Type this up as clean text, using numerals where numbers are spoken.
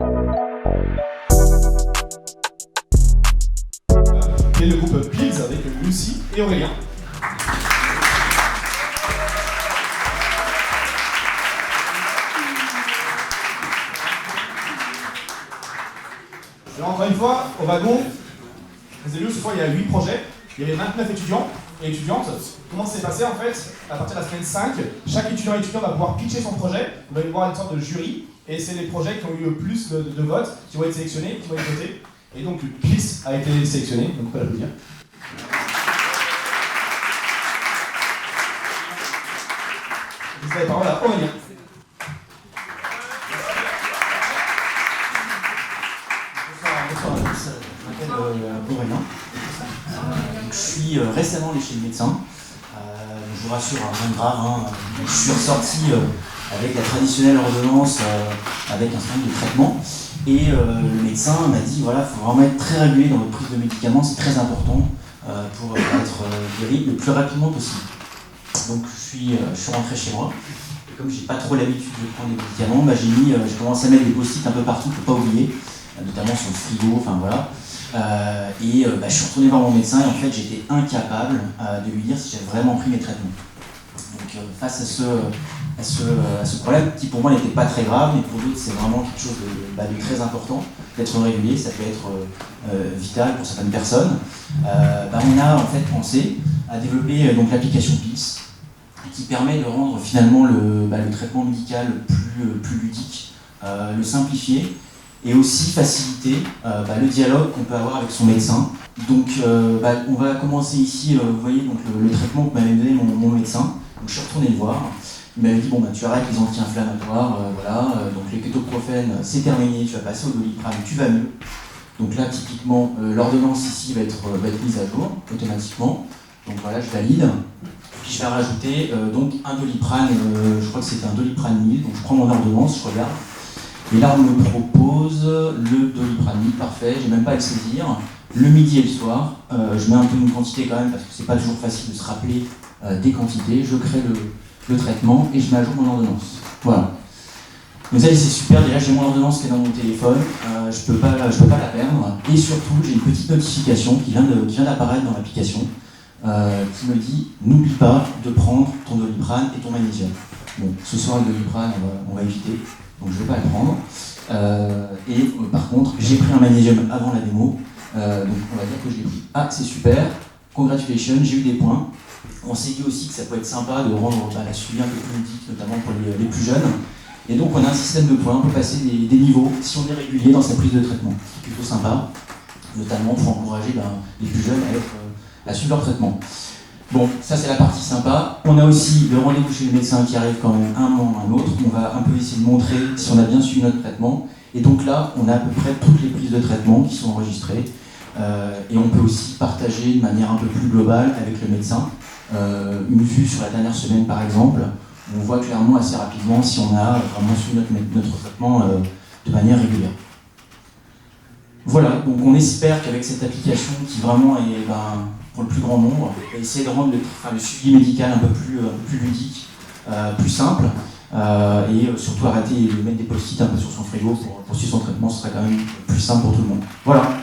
Et le groupe Pills avec Lucie et Aurélien. Alors encore une fois, au wagon, vous avez vu, ce soir il y a 8 projets, il y avait 29 étudiants et étudiantes. Comment ça s'est passé en fait? À partir de la semaine 5, chaque étudiant et étudiante va pouvoir pitcher son projet, on va y voir une sorte de jury, et c'est les projets qui ont eu le plus de votes qui vont être sélectionnés, qui vont être votés. Et donc Pills a été sélectionné, donc on peut l'applaudir. Je vous laisse la parole à Aurélien. Bonsoir à tous, je m'appelle Aurélien. Je suis récemment allé chez le médecin. Je vous rassure, rien de grave. Je suis ressorti avec la traditionnelle ordonnance avec un certain nombre de traitements. Et le médecin m'a dit voilà, il faut vraiment être très régulier dans votre prise de médicaments, c'est très important pour être guéri le plus rapidement possible. Donc je suis rentré chez moi. Et comme j'ai pas trop l'habitude de prendre des médicaments, j'ai commencé à mettre des post-it un peu partout pour pas oublier, notamment sur le frigo, enfin voilà. Je suis retourné voir mon médecin et en fait j'étais incapable de lui dire si j'avais vraiment pris mes traitements. Donc face à ce problème qui pour moi n'était pas très grave, mais pour d'autres c'est vraiment quelque chose de très important, d'être régulier, ça peut être vital pour certaines personnes. On a en fait pensé à développer donc l'application Pills qui permet de rendre finalement le traitement médical plus ludique, le simplifier et aussi faciliter le dialogue qu'on peut avoir avec son médecin. Donc on va commencer ici, vous voyez donc le traitement que m'avait donné mon médecin. Donc, je suis retourné le voir, il m'avait dit tu arrêtes les anti-inflammatoires, donc les kétoprophènes c'est terminé, tu vas passer au doliprane, tu vas mieux. Donc là typiquement l'ordonnance ici va être mise à jour automatiquement. Donc voilà, je valide. Puis je vais rajouter donc un doliprane, je crois que c'était un doliprane 1000, donc je prends mon ordonnance, je regarde. Et là, on me propose le doliprane 1000, parfait, j'ai même pas à le saisir. Le midi et le soir, je mets un peu une quantité quand même, parce que c'est pas toujours facile de se rappeler des quantités. Je crée le traitement et je mets à jour mon ordonnance. Voilà. Donc ça, c'est super, déjà j'ai mon ordonnance qui est dans mon téléphone, je peux pas la perdre. Et surtout, j'ai une petite notification qui vient d'apparaître dans l'application, qui me dit « N'oublie pas de prendre ton doliprane et ton magnésium ». Bon, ce soir, le doliprane, on va éviter. Donc je ne vais pas le prendre. Par contre, j'ai pris un magnésium avant la démo, donc on va dire que je l'ai pris. Ah, c'est super, congratulations, j'ai eu des points. On s'est dit aussi que ça peut être sympa de rendre la suivi un peu plus ludique, notamment pour les plus jeunes. Et donc on a un système de points, on peut passer des niveaux si on est régulier dans sa prise de traitement. C'est plutôt sympa, notamment pour encourager les plus jeunes à suivre leur traitement. Bon, ça c'est la partie sympa. On a aussi le rendez-vous chez le médecin qui arrive quand même un moment à un autre. On va un peu essayer de montrer si on a bien suivi notre traitement. Et donc là, on a à peu près toutes les prises de traitement qui sont enregistrées. Et on peut aussi partager de manière un peu plus globale avec le médecin. Une vue sur la dernière semaine par exemple. On voit clairement assez rapidement si on a vraiment suivi notre traitement de manière régulière. Voilà, donc on espère qu'avec cette application qui vraiment est pour le plus grand nombre, on va essayer de rendre le suivi médical un peu plus ludique, plus simple, et surtout arrêter de mettre des post-it un peu sur son frigo pour suivre son traitement, ce serait quand même plus simple pour tout le monde. Voilà.